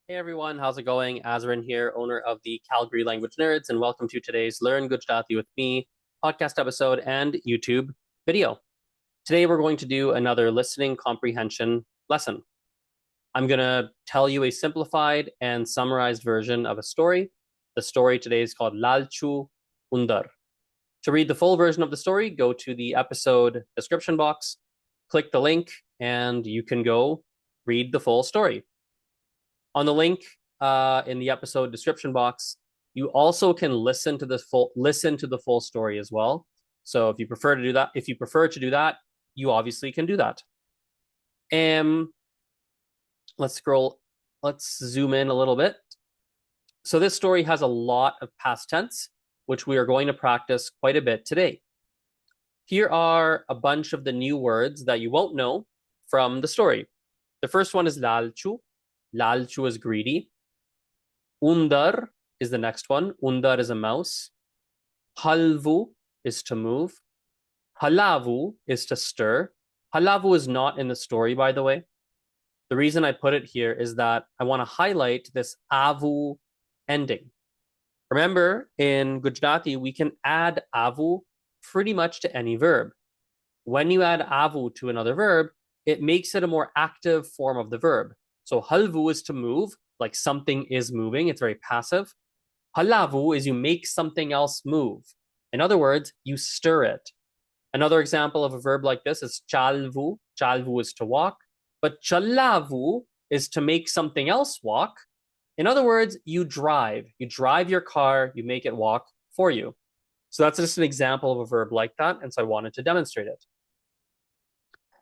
Hey everyone, how's it going? Azrin here, owner of the Calgary Language Nerds, and welcome to today's Learn Gujarati with Me podcast episode and YouTube video. Today we're going to do another listening comprehension lesson. I'm going to tell you a simplified and summarized version of a story. The story today is called Lalchu Undar. To read the full version of the story, go to the episode description box, click the link, and you can go read the full story. On the link in the episode description box, you also can listen to the full story as well. So if you prefer to do that, you obviously can do that. Let's zoom in a little bit. So this story has a lot of past tense, which we are going to practice quite a bit today. Here are a bunch of the new words that you won't know from the story. The first one is lalchu. Lalchu is greedy. Undar is the next one. Undar is a mouse. Halvu is to move. Halavu is to stir. Halavu is not in the story, by the way. The reason I put it here is that I want to highlight this avu ending. Remember, in Gujarati, we can add avu pretty much to any verb. When you add avu to another verb, it makes it a more active form of the verb. So halvu is to move, like something is moving. It's very passive. Halavu is you make something else move. In other words, you stir it. Another example of a verb like this is chalvu. Chalvu is to walk. But chalavu is to make something else walk. In other words, you drive. You drive your car, you make it walk for you. So that's just an example of a verb like that. And so I wanted to demonstrate it.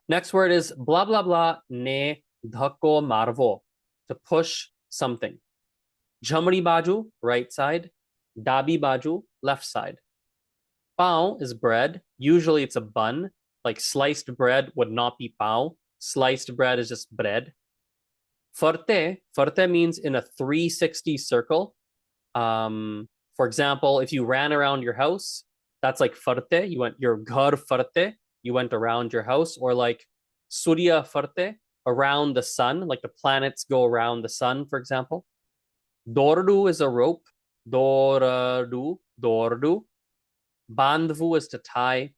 Next word is blah, blah, blah, ne dhako marvo, to push something. Jhamri baju, right side. Dabi baju, left side. Pao is bread. Usually it's a bun. Like sliced bread would not be pao. Sliced bread is just bread. Farte means in a 360 circle. For example, if you ran around your house, that's like farte. You went your ghar farte. You went around your house, or like surya farte, around the sun, like the planets go around the sun, for example. Dordu is a rope. Dordu. Bandvu is to tie.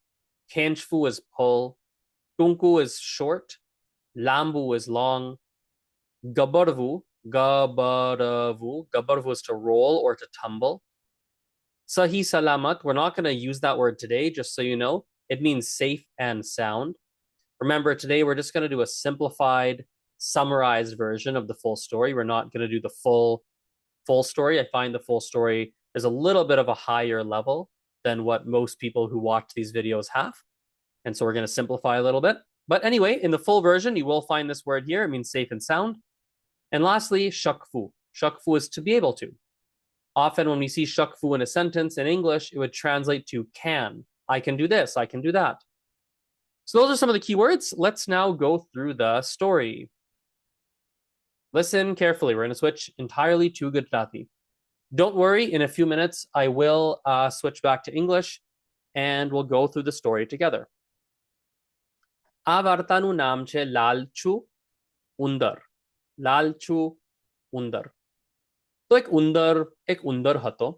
Kenchfu is pull. Tunku is short. Lambu is long. Gabarvu is to roll or to tumble. Sahi salamat, we're not going to use that word today, just so you know. It means safe and sound. Remember, today we're just going to do a simplified, summarized version of the full story. We're not going to do the full story. I find the full story is a little bit of a higher level than what most people who watch these videos have. And so we're going to simplify a little bit. But anyway, in the full version, you will find this word here. It means safe and sound. And lastly, shakfu. Shakfu is to be able to. Often when we see shakfu in a sentence in English, it would translate to can. I can do this, I can do that. So those are some of the key words. Let's now go through the story. Listen carefully. We're going to switch entirely to Gujarati. Don't worry, in a few minutes, I will switch back to English and we'll go through the story together. આ વાર્તાનું નામ છે લાલચુ ઉંદર. લાલચુ ઉંદર. તો એક ઉંદર હતો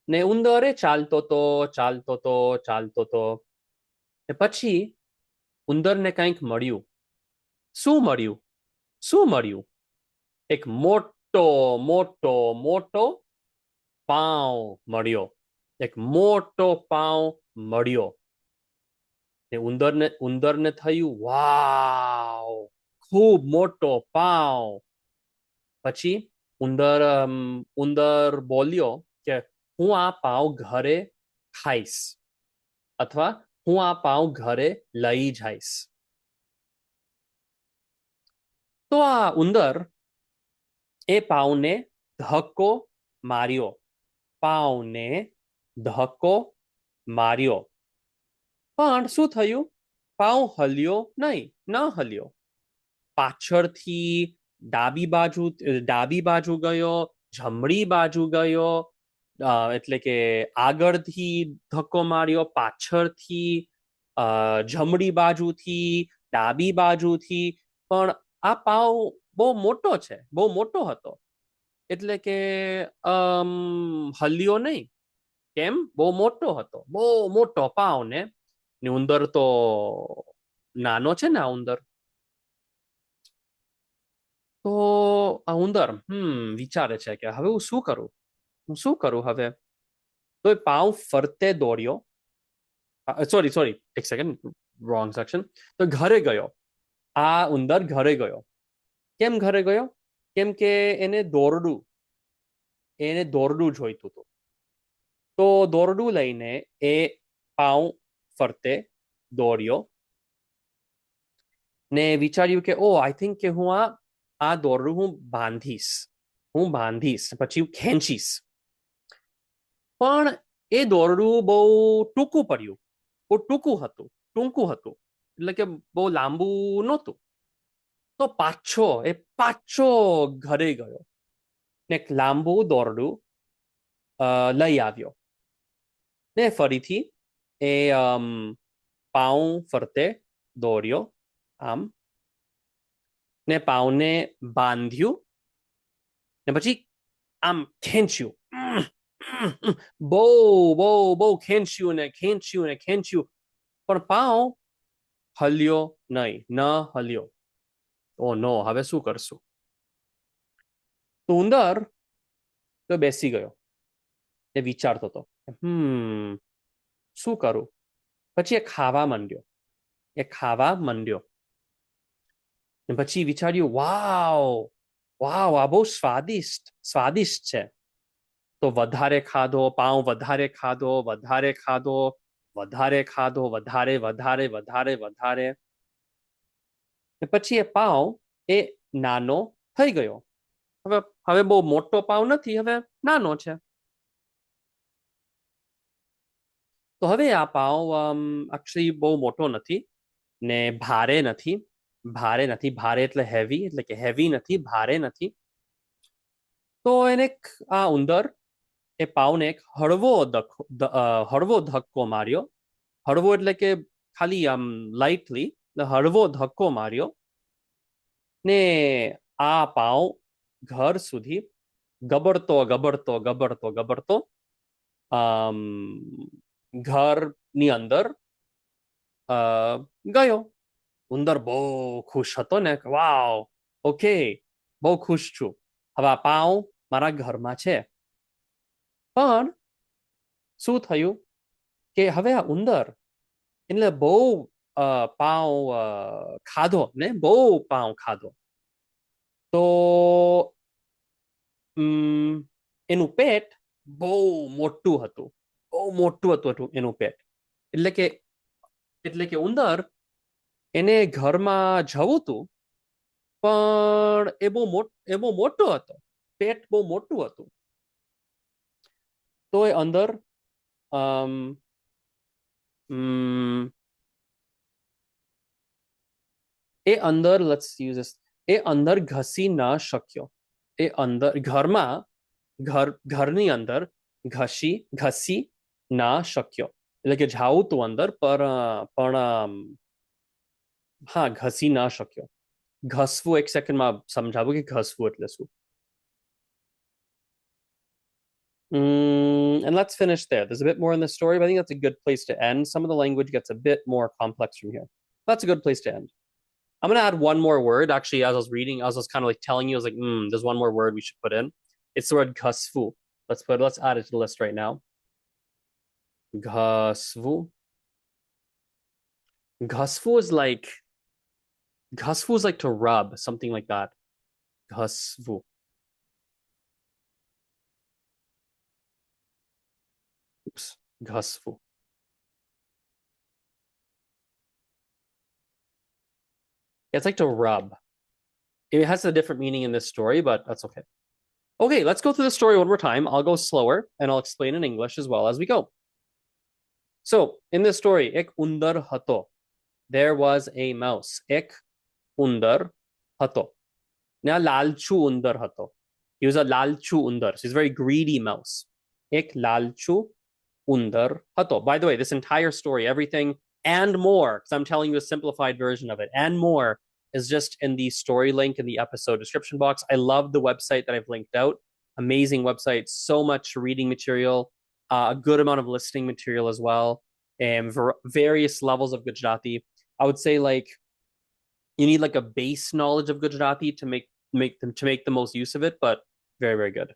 ને ઉંદરે ચાલતો તો ને પછી ઉંદરને કંઈક મળ્યું. શું મળ્યું? એક મોટો પાઉં મળ્યો. એક મોટો પાઉં મળ્યો. ને ઉંદરને થયું વાવ, ખૂબ મોટો પાઉં. પછી ઉંદર બોલ્યો કે હું આ પાઉં ઘરે ખાઈશ, અથવા હું આ પાઉં ઘરે લઈ જઈશ. તો આ ઉંદર એ પાઉને ધક્કો માર્યો. પાઉને ધક્કો માર્યો. પણ શું થયું? પાઉં હલ્યો નહીં, ન હલ્યો. પાછળથી ડાબી બાજુ ગયો, જમણી બાજુ ગયો, એટલે કે આગળથી ધક્કો માર્યો, પાછળથી, જમણી બાજુથી, ડાબી બાજુથી, પણ આ પાઉં બહુ મોટો છે, બહુ મોટો હતો. એટલે કે હલ્યો નહીં. કેમ? બહુ મોટો હતો, બહુ મોટો પાવ ને ઉંદર તો નાનો છે ને આ ઉંદર. તો આ ઉંદર વિચારે છે કે હવે હું શું કરું હવે. તો એ પાવ ફરતે દોડ્યો. સોરી એક સેકન્ડ, રોંગ સેક્શન. તો ઘરે ગયો. આ ઉંદર ઘરે ગયો. કેમ ઘરે ગયો? કેમ કે એને દોરડું જોઈતું હતું. તો દોરડું લઈને એ પાઉં ફરતે દોડ્યો ને વિચાર્યું કે આઈ થિંક કે હું આ દોરડું હું બાંધીશ પછી હું ખેંચીશ. પણ એ દોરડું બહુ ટૂંકું પડ્યું, બહુ ટૂંકું હતું એટલે કે બહુ લાંબુ નહોતું. તો પાછો ઘરે ગયો ને એક લાંબુ દોરડું લઈ આવ્યો ને ફરીથી એ પાઉં ફરતે દોડ્યો આમ ને પાઉને બાંધ્યું ને પછી આમ ખેંચ્યું. બહુ બહુ બહુ ખેંચ્યું પણ પાઉં હલ્યો નહીં, ન હલ્યો. ઓ નો, હવે શું કરશું? તો ઉંદર તો બેસી ગયો એ વિચારતો હતો શું કરું. પછી એ ખાવા માંડ્યો ને પછી વિચાર્યું વાવ વાવ આ બહુ સ્વાદિષ્ટ છે. તો વધારે ખાધો, પાઉં વધારે ખાધો ને પછી એ પાઉં એ નાનો થઈ ગયો. હવે બહુ મોટો પાઉં નથી, હવે નાનો છે. તો હવે આ પાઉં એકચ્યુઅલી બહુ મોટો નથી ને ભારે નથી. ભારે એટલે કે હેવી નથી, ભારે નથી. તો આ ઉંદર એ પાઉને એક હળવો ધક્કો માર્યો. હળવો એટલે કે ખાલી લાઇટલી હળવો ધક્કો માર્યો ને આ પાઉં ઘર સુધી ગબડતો ઘરની અંદર ગયો. ઉંદર બહુ ખુશ હતો ને, વાવ ઓકે બહુ ખુશ છું, હવે આ પાઉં મારા ઘરમાં છે. પણ શું થયું કે હવે આ ઉંદર એટલે બહુ પાઉં ખાધો તો એનું પેટ બહુ મોટું હતું એનું પેટ. એટલે કે ઉંદર એને ઘરમાં જવું હતું પણ એ બહુ મોટો હતો, પેટ બહુ મોટું હતું. તો એ અંદર એ અંદર ઘસી ન શક્યો. એ અંદર ઘરની અંદર ઘસી ના શક્યો. એટલે કે જાવું તું અંદર પણ હા ઘસી ના શક્યો. ઘસવું એક સેકન્ડમાં સમજાવું કે ઘસવું એટલે શું. And let's finish there. There's a bit more in the story, but I think that's a good place to end. Some of the language gets a bit more complex from here. That's a good place to end. I'm going to add one more word. Actually, as I was reading, I was kind of like telling you, I was like, there's one more word we should put in. It's the word ghasvu. Let's add it to the list right now. Ghasvu. Ghasvu is like to rub, something like that. Ghasvu. Oops. Ghasvu. It's like to rub. It has a different meaning in this story, but that's okay. Okay, let's go through the story one more time. I'll go slower and I'll explain in English as well as we go. So, in this story, ek undar hato. There was a mouse. Ek undar hato. Now, lalchu undar hato. He was a lalchu undar. So he's a very greedy mouse. Ek lalchu undar hato. By the way, this entire story, everything and more, because I'm telling you a simplified version of it, and more is just in the story link in the episode description box. I love the website that I've linked out. Amazing website, so much reading material, a good amount of listening material as well, and various levels of Gujarati. I would say like you need like a base knowledge of Gujarati to make the most use of it, but very, very good.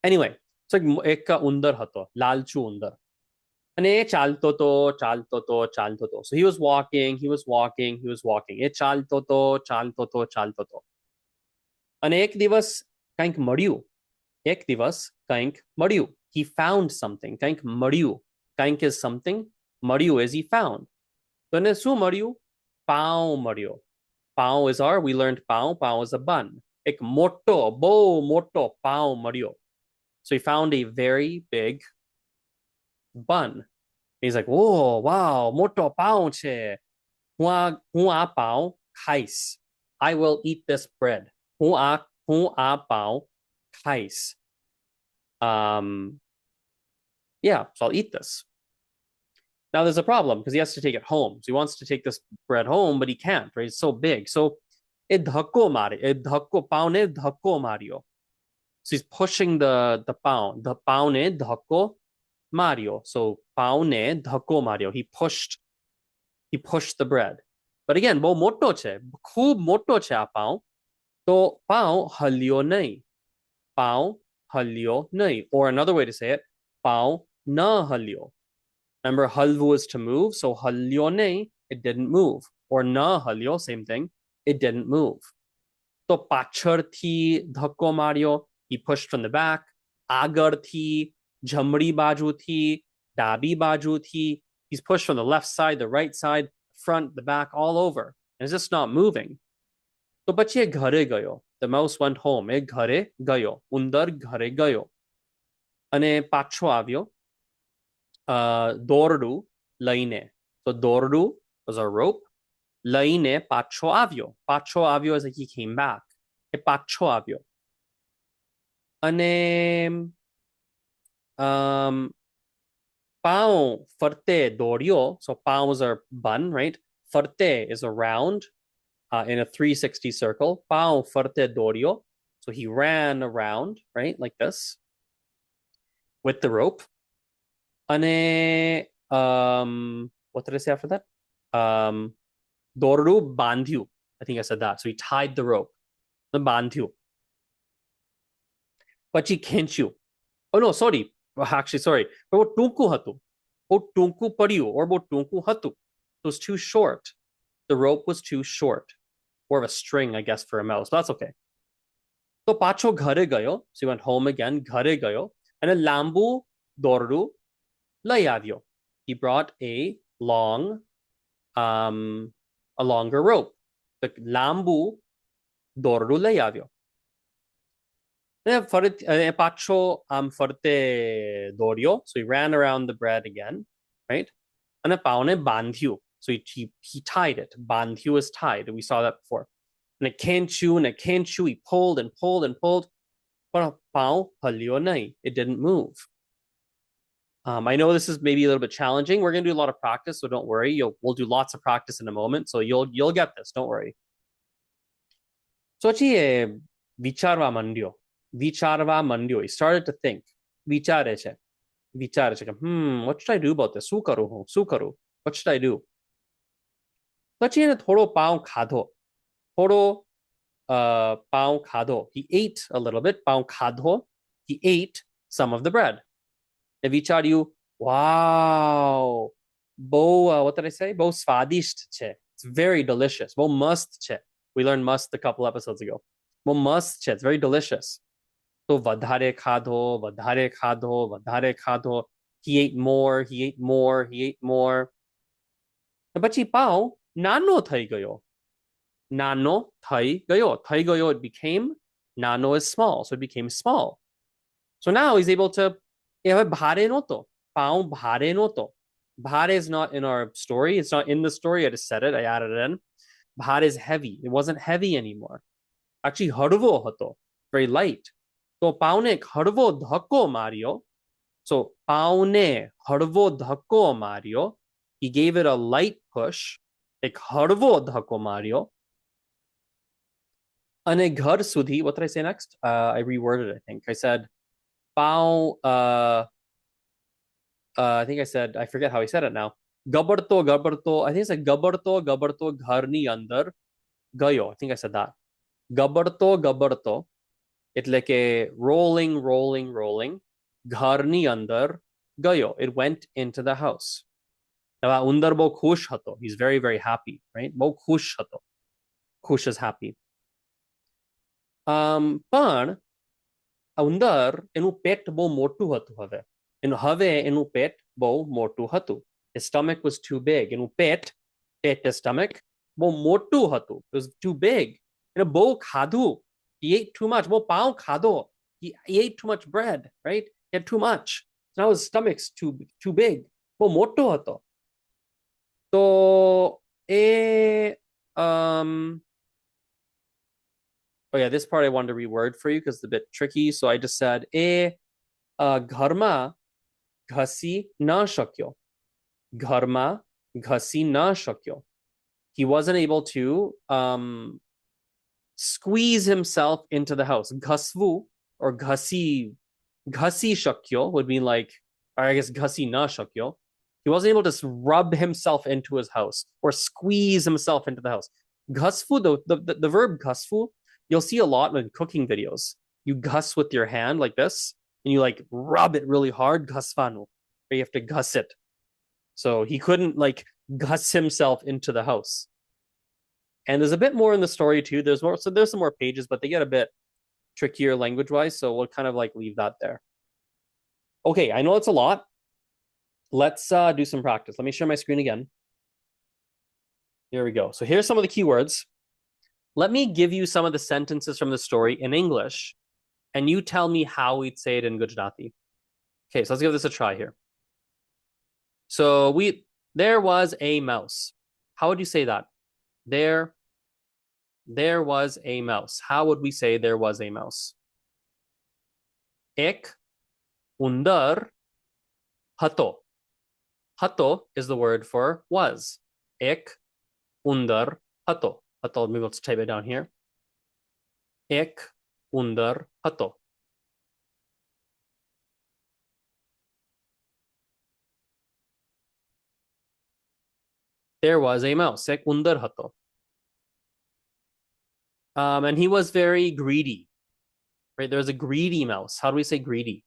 Anyway, so એક ઉંદર હતો, લાલચુ ઉંદર. અને એ ચાલતો તો, ચાલતો તો, ચાલતો તો. So he was walking, he was walking, he was walking. એ ચાલતો તો, ચાલતો તો, ચાલતો તો. અને એક દિવસ કંઈક મળ્યું. એક દિવસ કંઈક મળ્યું. He found something. કંઈક મળ્યું. કંઈક is something. મળ્યું is he found. તો એને શું મળ્યું? પાઉં મળ્યો. પાઉં is our, we learned pav. Pav is a bun. એક મોટો, બહુ મોટો પાઉં મળ્યો. So he found a very big bun. He's like, oh, wow, moto pao che. Hua pao kais. I will eat this bread. Hua pao kais. Yeah, so I'll eat this. Now there's a problem because he has to take it home. So he wants to take this bread home, but he can't, right? It's so big. So pao ne dhakko mario. So he's pushing the pao. The pao ne dhakko Mario. So paune dhako Mario. He pushed the bread. But again, bo moto che. Khub moto che a pao. To pao halio nahi. Pao halio nahi. Or another way to say it, pao na halio. Remember, halvu is to move. So halio nahi, it didn't move. Or na halio, same thing. It didn't move. To pacharthi dhako Mario. He pushed from the back. Agarthi Jamri bajuthi, dabi bajuthi. He's pushed from the left side, the right side, front, the back, all over. And it's just not moving. So bachi ghare gayo. The mouse went home. E ghare gayo. Undar ghare gayo. Ane pacho avyo. Dordu laine. So dordu was a rope. Laine pacho avyo. Pacho avyo is like he came back. E pacho avyo. Ane pao farte dorio. So paos are bun, right? Farte is around in a 360 circle. Pao farte dorio. So he ran around, right? Like this with the rope. Ane what did I say after that? Doru bandhu. I think I said that. So he tied the rope. The bandhu. Pachi kenchu. Oh no, sorry. Actually, sorry. But what tunku hatu? What tunku padiu or what tunku hatu? It was too short. The rope was too short. Or of a string, I guess, for a mouse. But that's okay. So pacho ghare gayo. So he went home again. Ghare gayo. And a lambu dordu layavyo. He brought a longer rope. The lambu dordu layavyo. Pacho farte dorio. So he ran around the bread again, right? And a paone bandhu. So he tied it. Bandhu is tied. We saw that before. And a kenchu, he pulled and pulled and pulled. But a pao halio nai. It didn't move. I know this is maybe a little bit challenging. We're gonna do a lot of practice, so don't worry. We'll do lots of practice in a moment. So you'll get this, don't worry. So vicharva mandio. Vicharva mandio. He started to think. Vichare che. What should I do about this? Sukaru. What should I do? પછી થોડો પાઉં ખાધો. થોડો પાઉં ખાધો. He ate a little bit. પાઉં ખાધો. He ate some of the bread. And વિચાર્યું, wow. What did I say? બહુ સ્વાદિષ્ટ છે. It's very delicious. બહુ મસ્ત છે. We learned must a couple episodes ago. બહુ મસ્ત છે. It's very delicious. So વધારે ખાધો. He ate more. પછી પાઉં નાનો થઈ ગયો. થઈ ગયો, it became, nano is small, so it became small. So now he's able to, ભારે નહોતો. પાઉં ભારે નહોતો. Bhare is not in our story. It's not in the story. I just said it. I added it in. Bhare is heavy. It wasn't heavy anymore. Actually, હળવો હતો. Very light. So પાઉને હળવો ધક્કો માર્યો. So પાઉને હળવો ધક્કો માર્યો. He gave it a light push. એક હળવો ધક્કો માર્યો. Ane ghar sudhi. What did I say next? I reworded it, I think. I said pao I think I said, I forget how I said it now. Gabarto. I think I said gabarto gharni andar gayo. I think I said that. Gabarto. એટલે કે rolling. ઘરની અંદર ગયો. It went into the house. Now, ઉંદર બહુ ખુશ હતો. He's very, very happy, right? બહુ ખુશ હતો. ખુશ is happy. પણ ઉંદર એનું પેટ બહુ મોટું હતું હવે એનું પેટ બહુ મોટું હતું. His stomach was too big. એનું પેટ his stomach બહુ મોટું હતું. It was too big. એને બહુ ખાધું. He ate too much. બહુ પાઉં ખાધો. He ate too much bread, right? He had too much. Now his stomach's too big. બહુ મોટો હતો. તો એ oh yeah, this part I wanted to reword for you because it's a bit tricky. So I just said ઘરમાં ઘસી ના શક્યો. ઘરમાં ઘસી ના શક્યો. He wasn't able to squeeze himself into the house. Ghasvu or ghasi shakyo would mean like, or I guess ghasi na shakyo. He wasn't able to rub himself into his house or squeeze himself into the house. Ghasfu, the verb ghasfu, you'll see a lot in cooking videos. You gus with your hand like this, and you like rub it really hard, ghasfanu, or you have to gus it. So he couldn't like gus himself into the house. And there's a bit more in the story too. There's some more pages, but they get a bit trickier language-wise, so we'll kind of like leave that there. Okay, I know it's a lot. Let's do some practice. Let me share my screen again. Here we go. So here's some of the keywords. Let me give you some of the sentences from the story in English, and you tell me how we'd say it in Gujarati. Okay, so let's give this a try here. So there was a mouse. How would you say that? There was a mouse. How would we say there was a mouse? Ek undar hato. Hato is the word for was. Ek undar hato. Hato, maybe let's type it down here. Ek undar hato. There was a mouse. Ek undar hato. And he was very greedy. Right? There's a greedy mouse. How do we say greedy?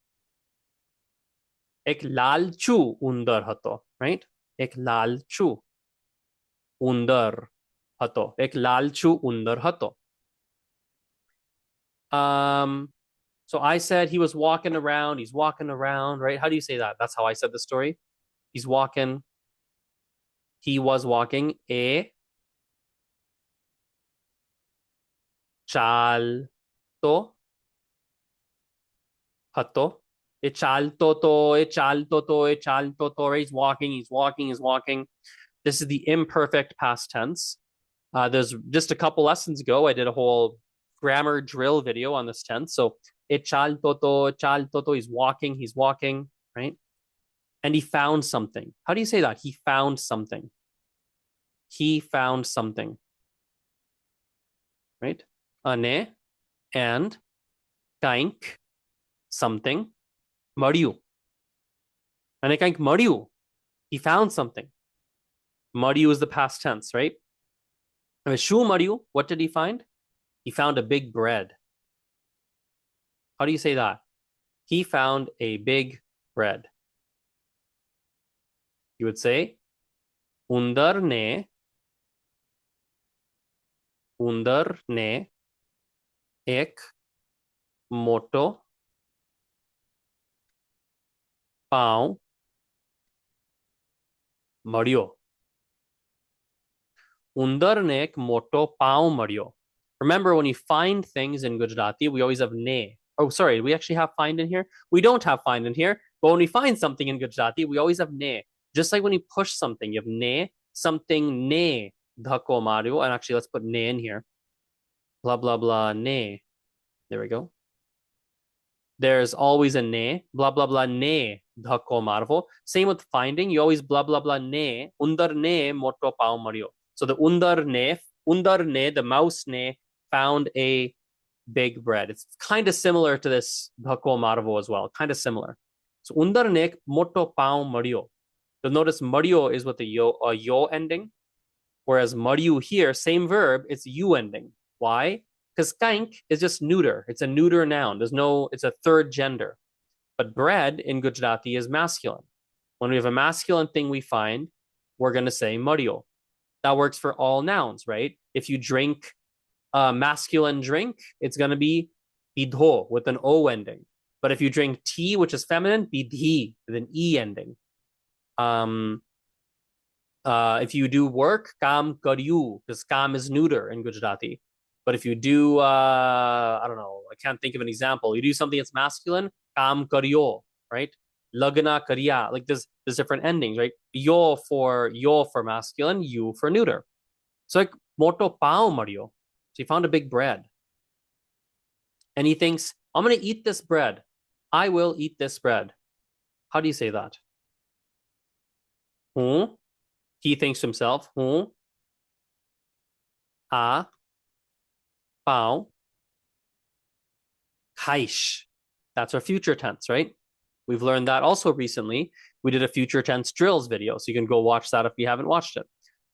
Ek lalchu undar hato. Right? Ek lalchu undar hato. Ek lalchu undar hato. So I said he was walking around. He's walking around, right? How do you say that? That's how I said the story. He's walking. He was walking. E chalto hato. E chalto to. He's walking. This is the imperfect past tense. There's just a couple lessons ago, I did a whole grammar drill video on this tense. So e chalto to. He's walking, right? And he found something. How do you say that? He found something. Right? Ane and kaink something મળ્યું. અને કંઈક મળ્યું. He found something. મળ્યું is the past tense, right? હવે શું મળ્યું? What did he find? He found a big bread. How do you say that? He found a big bread. You would say ઉંદર ને એક મોટો પાઉં મળ્યો. ઉંદરને એક મોટો પાઉં મળ્યો. Remember, when you find things in Gujarati, we always have ne. Oh, sorry, do we actually have find in here? We don't have find in here, but when we find something in Gujarati, we always have ne. Just like when you push something, you have ne, something ne, dhako mario. And actually, let's put ne in here. Blah, blah, blah, ne. There we go. There's always a ne, blah, blah, blah, ne, dhako marvo. Same with finding, you always blah, blah, blah, ne, undar ne, moto pao mario. So the undar ne, the mouse ne, found a big bread. It's kind of similar to this dhako marvo as well, kind of similar. So undar ne ek moto pao mario. You'll notice mario is with the yo ending, whereas mariu here, same verb, it's u ending. Why? Because kaink is just neuter. It's a neuter noun. It's a third gender. But bread in Gujarati is masculine. When we have a masculine thing we find, we're going to say mario. That works for all nouns, right? If you drink a masculine drink, it's going to be pidho with an O ending. But if you drink tea, which is feminine, pidhi with an E ending. If you do work, kam karyu, because kam is neuter in Gujarati. But if you do, I don't know, I can't think of an example. You do something that's masculine, kam karyo, right? Lagna karya, like there's different endings, right? Yo for masculine, you for neuter. So like moto pao Mario. So he found a big bread. And he thinks, I'm gonna eat this bread. I will eat this bread. How do you say that? He thinks to himself, a pao kaish. That's our future tense, right? We've learned that also recently. We did a future tense drills video, so you can go watch that if you haven't watched it.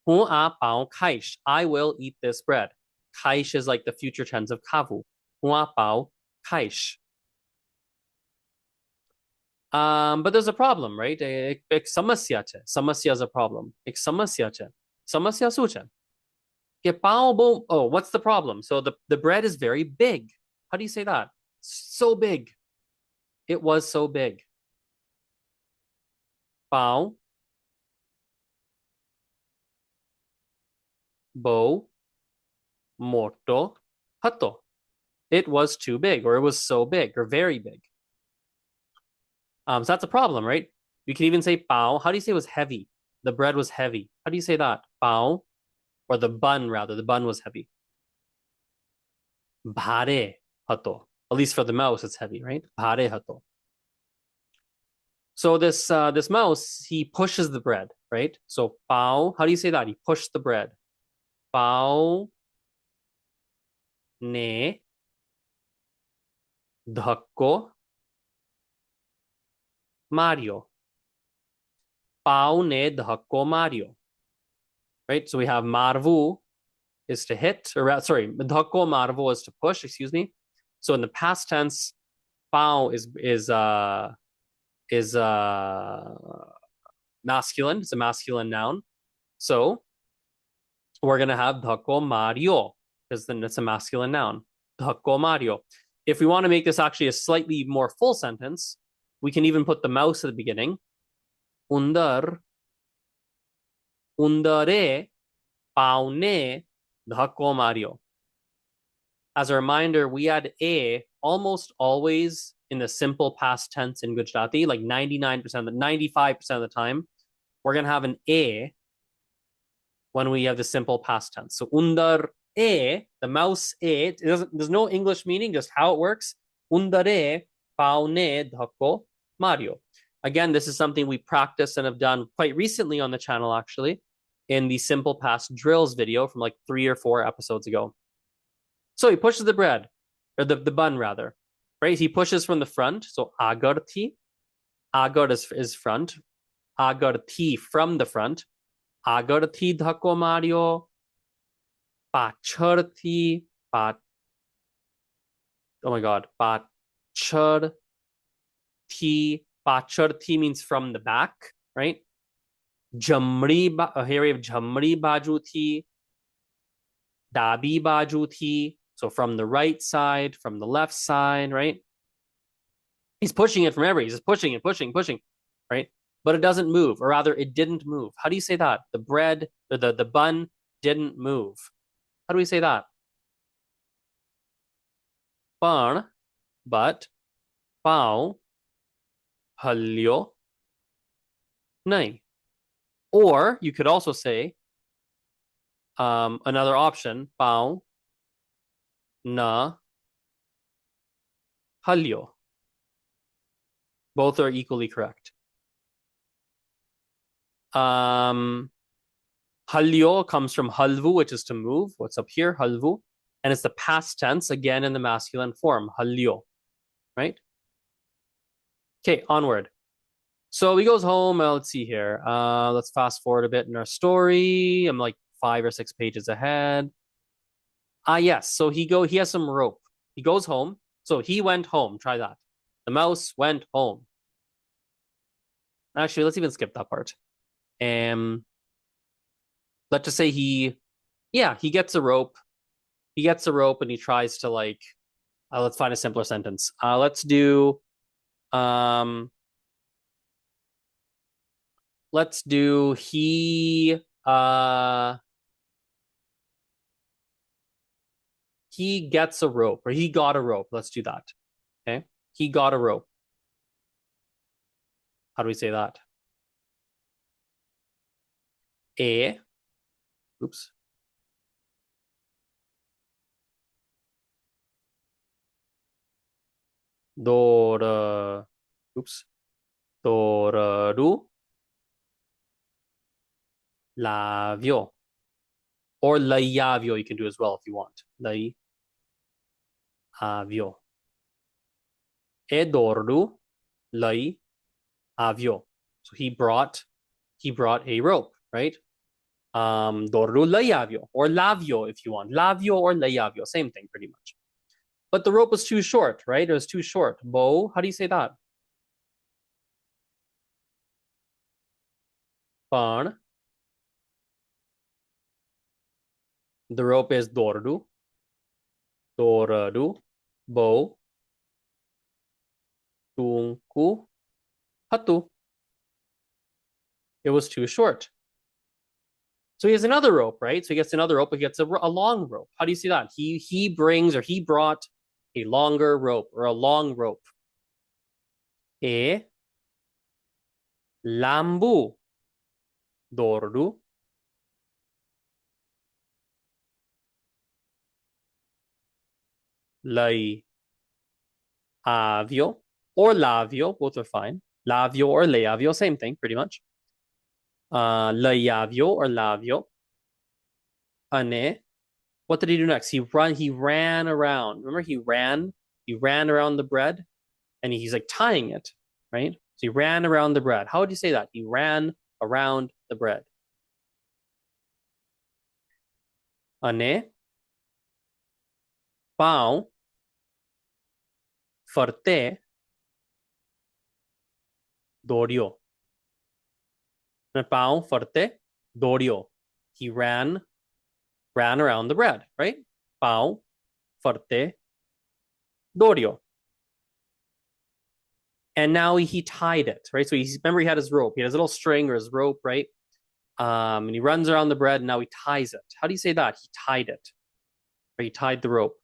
A pao kaish. I will eat this bread. Kaish is like the future tense of kavu. A pao kaish. But there's a problem, right? Ek samasya che. Samasya is a problem. Ek samasya che. Samasya su che. Oh, what's the problem? So the bread is very big. How do you say that? So big. It was so big. Pao bo moto hato. It was too big, or it was so big, or very big. So that's a problem, right? You can even say pao. How do you say it was heavy? The bread was heavy. How do you say that? Pao, or the bun rather. The bun was heavy. Bhare hato. At least for the mouse, it's heavy, right? Bhare hato. So this mouse, he pushes the bread, right? So pao. How do you say that? He pushed the bread. Pao ne dhakko Mario. Pao ne dhakko Mario. Right? So we have marvu is to hit, or sorry, dhakko marvu is to push, excuse me. So in the past tense, pao is masculine. It's a masculine noun. So we're gonna have dhakko Mario, because then it's a masculine noun. Dhakko Mario. If we want to make this actually a slightly more full sentence, we can even put the mouse at the beginning. Undare paune dhakko Mario. As a reminder, we add a almost always in the simple past tense in Gujarati, like 99%, 95% of the time. We're going to have an a when we have the simple past tense. So undar a, the mouse a, there's no English meaning, just how it works. Undare paune dhakko Mario. Again, this is something we practiced and have done quite recently on the channel, actually, in the simple past drills video from like 3 or 4 episodes ago. So he pushes the bread, or the bun rather, right? He pushes from the front. So agarti, agar is front, agarti from the front, agarti dhakko Mario, pacharti, oh my god, pacharti. Pacharti means from the back, right? Here we have jamri baju thi, dabi baju thi. So from the right side, from the left side, right? He's pushing it from everywhere. He's just pushing, right? But it doesn't move, or rather, it didn't move. How do you say that? The bread, or the bun didn't move. How do we say that? Pan, but, pao, halyo, nahi. Or you could also say another option, pao na halyo. Both are equally correct. Halyo comes from halvu, which is to move. What's up here? Halvu. and it's the past tense again in the masculine form, halyo, right? Okay, onward. So he goes home. Let's see here. Let's fast forward a bit in our story. I'm like 5 or 6 pages ahead. Yes. So he has some rope. He goes home. So he went home. Try that. The mouse went home. Actually, let's even skip that part. Let's just say he gets a rope. He gets a rope and he tries to like. Let's find a simpler sentence. Let's do. Let's do he gets a rope or he got a rope. Let's do that. Okay. He got a rope. How do we say that? A. Oops. Dora. Oops. Doraru. Lavio. Or laiavio you can do as well if you want. Laiavio. E doru. Laiavio. So he brought a rope, right? Doru laiavio or lavio if you want. Lavio or laiavio, same thing pretty much. But the rope was too short, right? It was too short. Bo, how do you say that? Pan. The rope is dordu. Doradu. Bo. Tungku. Hatu. It was too short. So he has another rope, right? So he gets another rope, but he gets a long rope. How do you see that? He brings or he brought a longer rope or a long rope. E lambu dordu. Lai avio or lavio, both are fine. Lavio or leavio, same thing, pretty much. Laiavio or lavio. Ane. What did he do next? He ran around. Remember, he ran around the bread, and he's like tying it, right? So he ran around the bread. How would you say that? He ran around the bread. Ane. Pau. Forte. Dorio. Pau forte. Dorio. He ran around the bread, right? Pau forte. Dorio. And now he tied it, right? So remember he had his rope. He had his little string or his rope, right? And he runs around the bread and now he ties it. How do you say that? He tied it. Or he tied the rope.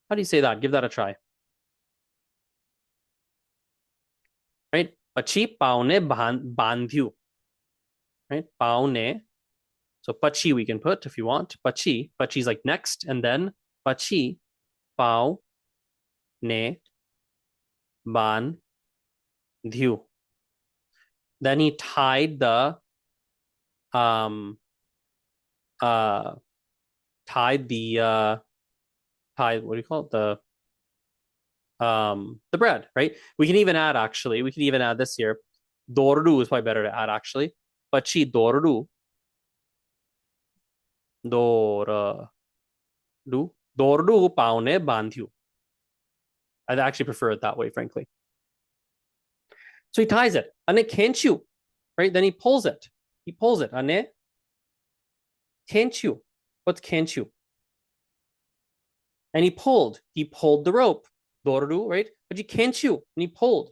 How do you say that? Give that a try. Right? Pachi paune bandhu. Right? Paune. So pachi we can put if you want. Pachi. Pachi's like next. And then pachi. Pau. Ne. Bandhu. Then he tied the uh tied the what do you call it? The bread, right? We can even add this here. Doru is probably better to add actually. Pachi doru. Doru. Doru paune bandhu. I'd actually prefer it that way, frankly. So he ties it. Ane kenchu, right? Then he pulls it. He pulls it. Ane kenchu. What's kenchu? And he pulled. He pulled the rope. Doru, right? But you kenchu. And he pulled.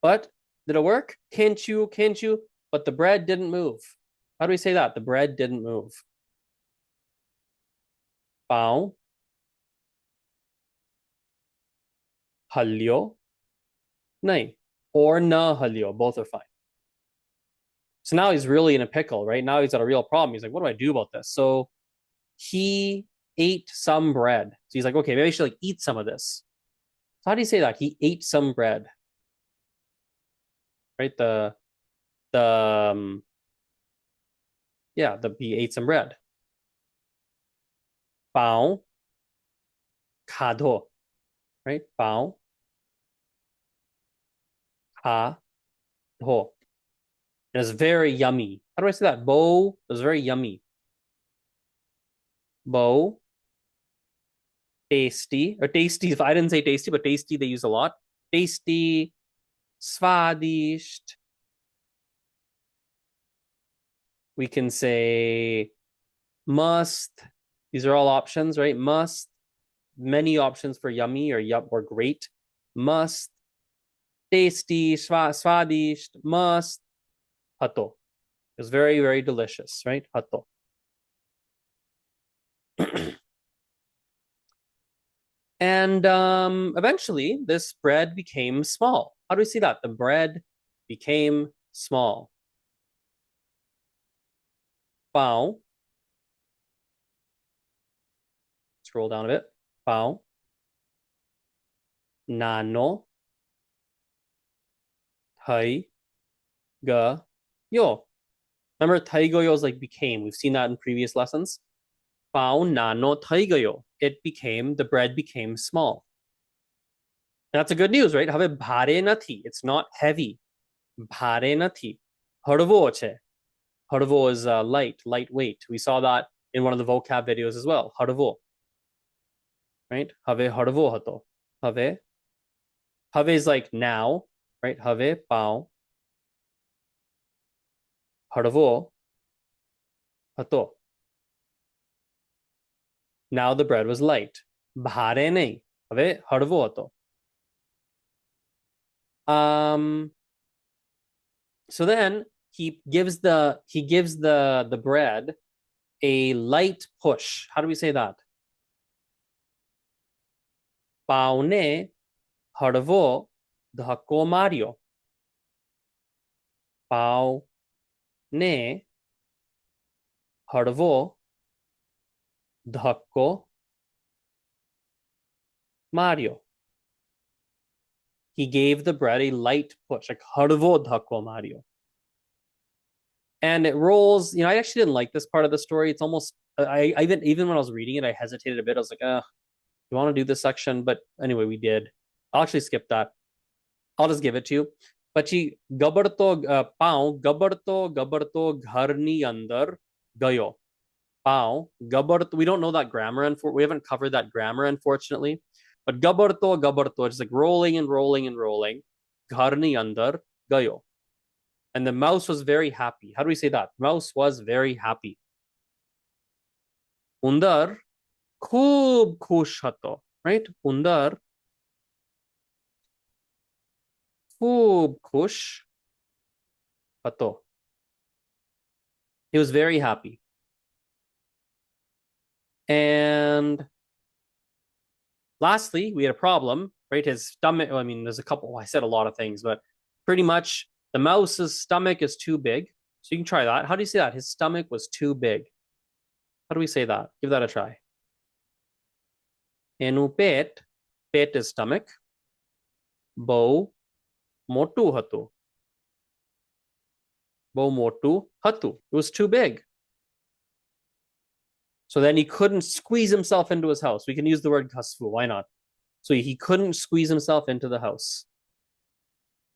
But did it work? Kenchu. But the bread didn't move. How do we say that? The bread didn't move. Pao. Halyo. Nahi. Or na halyo. Both are fine. So now he's really in a pickle, right? Now he's got a real problem. He's like, what do I do about this? So he ate some bread. So he's like, okay, maybe I should like eat some of this. So how do you say that? He ate some bread. Right? He ate some bread. Bao, kado, right? Bao, kado. It is very yummy. How do I say that? Bo is very yummy. Bo, tasty, or tasty. If I didn't say tasty, but tasty they use a lot. Tasty, svadisht. We can say must. These are all options, right? Must. Many options for yummy or yup or great. Must. Tasty, svadisht, must. Hato. It's very, very delicious, right? Hato. And eventually, this bread became small. How do we see that? The bread became small. Bao. Scroll down a bit. Bao. Nano. Thai. Ga. Yo. Remember, thai go yo is like became. We've seen that in previous lessons. Bao nano thai go yo. It became, the bread became small. That's a good news, right? Have bhare nathi. It's not heavy. Bhare nathi. Harvo che. Harvo is lightweight. We saw that in one of the vocab videos as well. Harvo. Right? Have harvo hato. Have is like now, right? Have pao. Harvo hato. Now the bread was light. Bhare nahi. Have harvo hato. So then he gives the bread a light push. How do we say that? Paune harvo dhakko mario. Paune harvo dhakko mario. He gave the bread a light push, like harvo dhakko mario. And it rolls. You know, I actually didn't like this part of the story. It's almost I even when I was reading it, I hesitated a bit. I was like, you want to do this section? But anyway, we did. I'll actually skip that. I'll just give it to you. Pachi gabarto pao gabarto gharni andar gayo. Pao gabarto. We don't know that grammar, we haven't covered that grammar, unfortunately. But gabarto, it's like rolling and rolling and rolling. Gharni andar gayo. And the mouse was very happy. How do we say that? Mouse was very happy. Undar khub khush hato. Right? Undar khub khush hato. He was very happy. And lastly, we had a problem, right? His stomach, I mean, there's a couple, I said a lot of things, but pretty much the mouse's stomach is too big. So you can try that. How do you say that? His stomach was too big. How do we say that? Give that a try. Enu pet is stomach. Bau motu hatu. Bau motu hatu. It was too big. So then he couldn't squeeze himself into his house. We can use the word kasfu. Why not? So he couldn't squeeze himself into the house.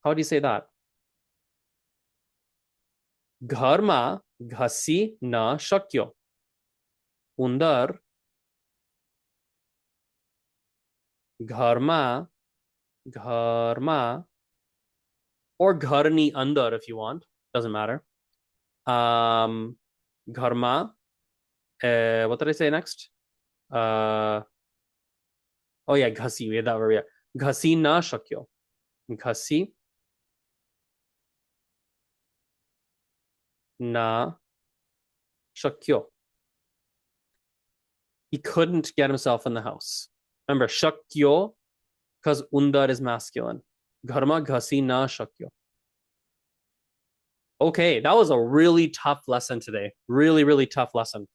How do you say that? Gharma ghasi na shakyo. Undar gharma or gharni andar if you want. Doesn't matter. Gharma. What did I say next? Oh yeah, ghasi. We had that word. Yeah. Ghasi na shakyo. Ghasi na shakyo. He couldn't get himself in the house. Remember, shakyo, because undar is masculine. Gharma ghasi na shakyo. Okay, that was a really tough lesson today. Really, really tough lesson.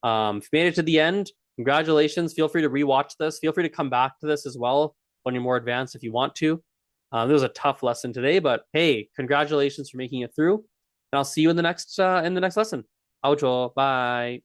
If you made it to the end, congratulations. Feel free to rewatch this. Feel free to come back to this as well when you're more advanced if you want to. This was a tough lesson today, but hey, congratulations for making it through. And I'll see you in the next lesson. Aujo, bye.